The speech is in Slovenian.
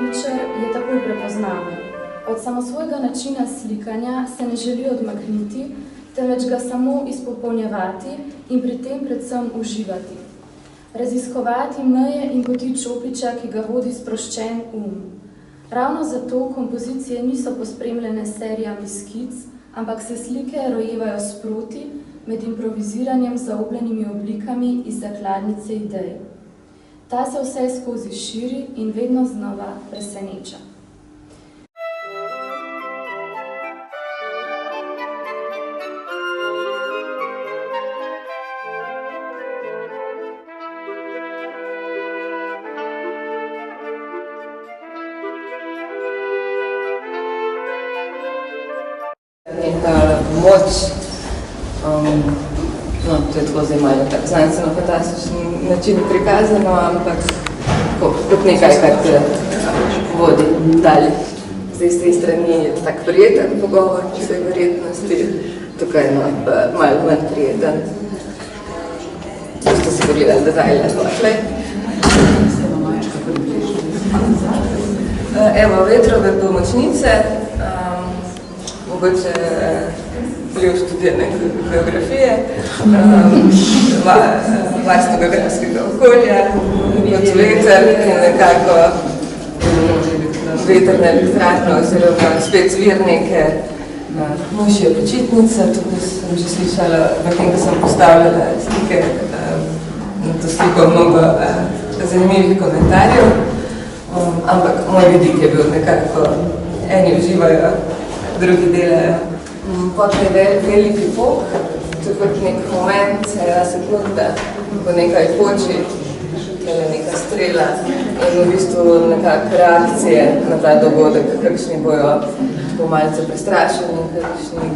Ričer je takoj prepoznaven. Od samosvojega načina slikanja se ne želi odmakniti, temveč ga samo izpopolnjevati in pri tem predvsem uživati. Raziskovati meje in poti Čopiča, ki ga vodi sproščen Ravno zato kompozicije niso pospremljene serijami skic, ampak se slike rojevajo sproti med improviziranjem z zaobljenimi oblikami iz zakladnice idej. Ta se vse skozi širi in vedno znova preseneča. Neka moč, to je tako zdaj malo tak znanstveno-fantastičen način prikazano, ampak kot nekaj, kar te vodi dalje. Zdaj z tej strani je tak prijeten pogovor, ki se verjetnosti, tukaj malo manj prijeten. Ste si pogledali detajle potlej. Evo, vetrove pomočnice. Mogoče bil študent geografije, varstvo geografskega okolja, kot veter in nekako veterne elektrarne oziroma spet zvirnike, mušje počitnice. Tukaj sem že slišala, v tem, ko sem postavljala slike, na to sliko mnogo zanimivih komentarjev, ampak moj vidik je bil nekako, eni uživajo, drugi delajo. Potem je veliki pok, to je kot nek moment, ena sekunda, ko nekaj poči, je neka strela in v bistvu nekak reakcije na ta dogodek, kakšni bojo tako malce prestrašeni, kakšni